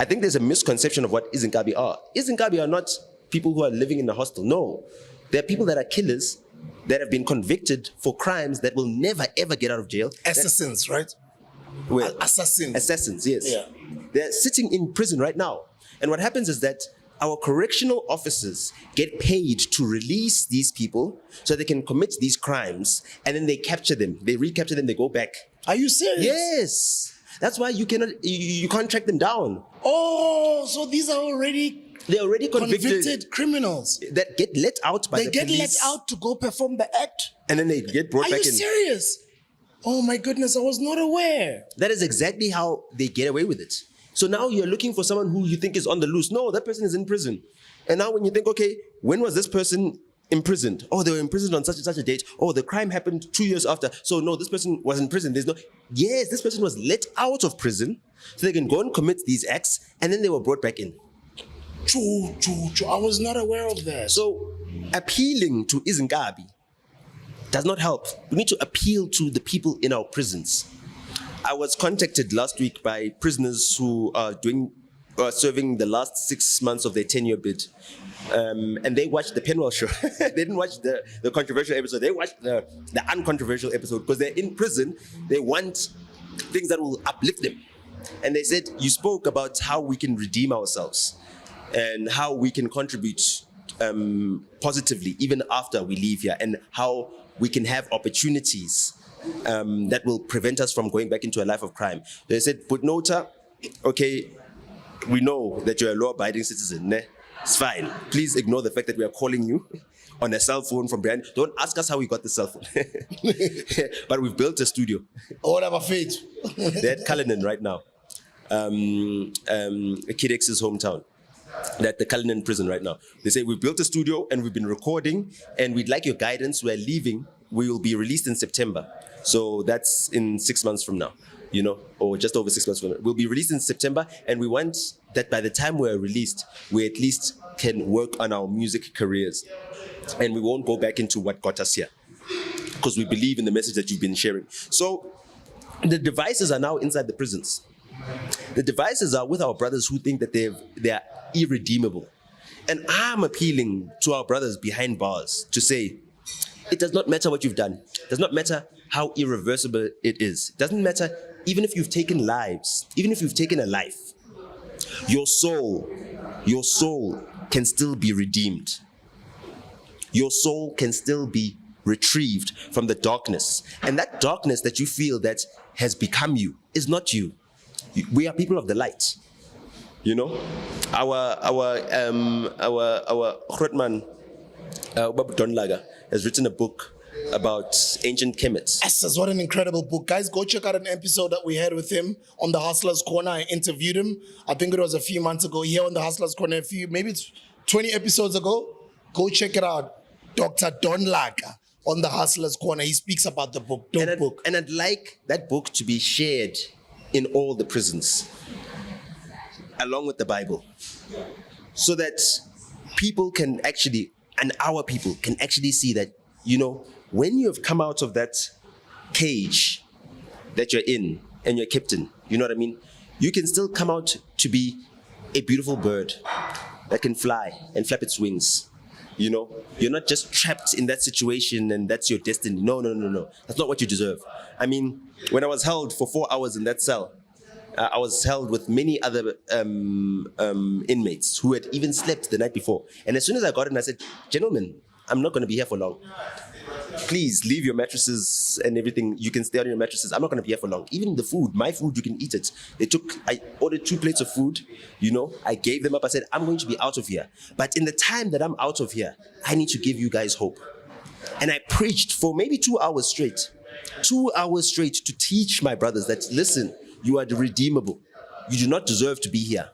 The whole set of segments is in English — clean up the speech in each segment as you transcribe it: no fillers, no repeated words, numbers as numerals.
I think there's a misconception of what Izinkabi are. Izinkabi are not people who are living in a hostel. No, they're people that are killers that have been convicted for crimes that will never ever get out of jail. Assassins, right? Well, Assassins. Assassins, yes. Yeah. They're sitting in prison right now. And what happens is that our correctional officers get paid to release these people so they can commit these crimes, and then they capture them. They recapture them, they go back. Are you serious? Yes. That's why you can't track them down. Oh, so these are They're already convicted criminals. that get let out by the police. They get let out to go perform the act? And then they get brought back in. Are you serious? Oh my goodness, I was not aware. That is exactly how they get away with it. So now you're looking for someone who you think is on the loose. No, that person is in prison. And now when you think, okay, when was this person imprisoned? Oh, they were imprisoned on such and such a date. Oh, the crime happened 2 years after. So no, this person was in prison. Yes, this person was let out of prison so they can go and commit these acts, and then they were brought back in. True. I was not aware of that. So appealing to Izinkabi does not help. We need to appeal to the people in our prisons. I was contacted last week by prisoners who are serving the last 6 months of their 10-year bid. And they watched the Penwell show. They didn't watch the controversial episode. They watched the uncontroversial episode because they're in prison. They want things that will uplift them. And they said, you spoke about how we can redeem ourselves and how we can contribute positively even after we leave here, and how we can have opportunities that will prevent us from going back into a life of crime. They said, but NOTA, okay, we know that you're a law-abiding citizen. Ne? It's fine. Please ignore the fact that we are calling you on a cell phone from behind. Don't ask us how we got the cell phone. But we've built a studio. What about faith? They're at Cullinan right now. Kidex's hometown. They're at the Cullinan prison right now. They say, we've built a studio and we've been recording and we'd like your guidance. We're leaving. We will be released in September. So that's in 6 months from now, or just over 6 months from now. We'll be released in September, and we want that by the time we're released, we at least can work on our music careers. And we won't go back into what got us here, because we believe in the message that you've been sharing. So the devices are now inside the prisons. The devices are with our brothers who think that they are irredeemable. And I'm appealing to our brothers behind bars to say, it does not matter what you've done. It does not matter how irreversible it is. It doesn't matter even if you've taken lives, even if you've taken a life. Your soul can still be redeemed. Your soul can still be retrieved from the darkness. And that darkness that you feel that has become you is not you. We are people of the light. Our Grootman, Babu Donlaga, has written a book about ancient Kemets. Yes, what an incredible book. Guys, go check out an episode that we had with him on the Hustlers Corner. I interviewed him. I think it was a few months ago here on the Hustlers Corner, maybe it's 20 episodes ago. Go check it out. Dr. Donlaga on the Hustlers Corner. He speaks about the book. And I'd like that book to be shared in all the prisons, along with the Bible, so that people can actually, and our people can actually see that, when you have come out of that cage that you're in and you're kept in, you know what I mean? You can still come out to be a beautiful bird that can fly and flap its wings. You're not just trapped in that situation and that's your destiny. No. That's not what you deserve. I mean, when I was held for 4 hours in that cell, I was held with many other inmates who had even slept the night before. And as soon as I got in, I said, gentlemen, I'm not going to be here for long. Please leave your mattresses and everything. You can stay on your mattresses. I'm not going to be here for long. Even the food, my food, you can eat it. I ordered 2 plates of food. I gave them up. I said, I'm going to be out of here. But in the time that I'm out of here, I need to give you guys hope. And I preached for maybe 2 hours straight. 2 hours straight to teach my brothers that, listen, you are the redeemable. You do not deserve to be here.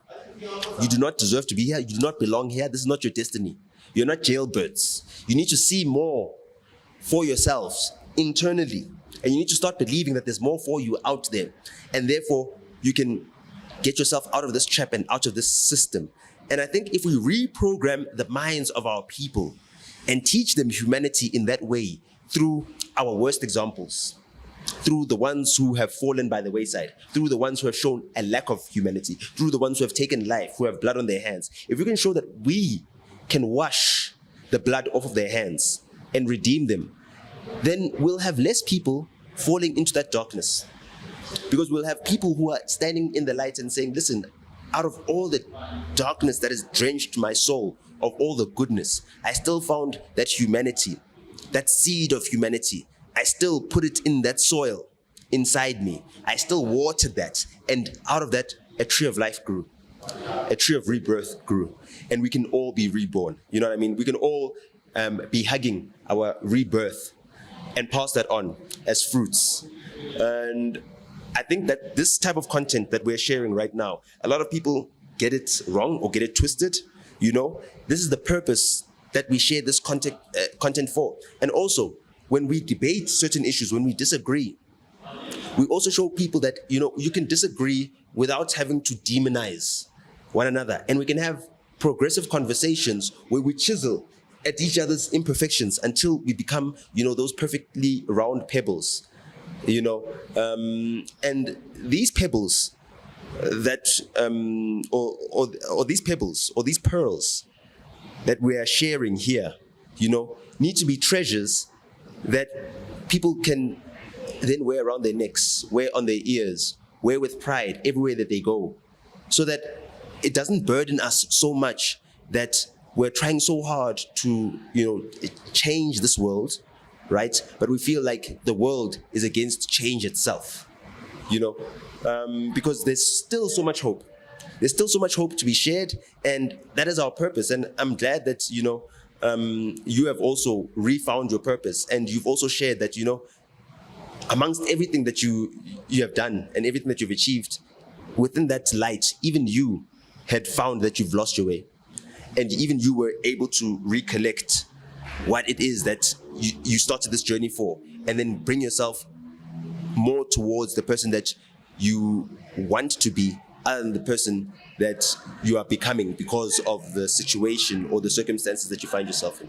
You do not deserve to be here. You do not belong here. This is not your destiny. You're not jailbirds. You need to see more for yourselves internally. And you need to start believing that there's more for you out there. And therefore, you can get yourself out of this trap and out of this system. And I think if we reprogram the minds of our people and teach them humanity in that way through our worst examples, through the ones who have fallen by the wayside, through the ones who have shown a lack of humanity, through the ones who have taken life, who have blood on their hands, if we can show that we can wash the blood off of their hands and redeem them, then we'll have less people falling into that darkness. Because we'll have people who are standing in the light and saying, listen, out of all the darkness that has drenched my soul, of all the goodness, I still found that humanity, that seed of humanity. I still put it in that soil inside me. I still watered that. And out of that, a tree of life grew. A tree of rebirth grew. And we can all be reborn. You know what I mean? We can all be hugging our rebirth and pass that on as fruits. And I think that this type of content that we're sharing right now, a lot of people get it wrong or get it twisted. You know, this is the purpose that we share this content for. And also, when we debate certain issues, when we disagree, we also show people that, you know, you can disagree without having to demonize one another. And we can have progressive conversations where we chisel at each other's imperfections until we become, you know, those perfectly round pebbles, you know. And these pebbles that, or these pebbles, or these pearls that we are sharing here, you know, need to be treasures that people can then wear around their necks, wear on their ears, wear with pride everywhere that they go, so that it doesn't burden us so much that we're trying so hard to, you know, change this world, right? But we feel like the world is against change itself, you know, because there's still so much hope. There's still so much hope to be shared, and that is our purpose. And I'm glad that, you know, you have also refound your purpose, and you've also shared that, you know, amongst everything that you have done and everything that you've achieved, within that light, even you had found that you've lost your way. And even you were able to recollect what it is that you started this journey for, and then bring yourself more towards the person that you want to be, other than the person that you are becoming because of the situation or the circumstances that you find yourself in.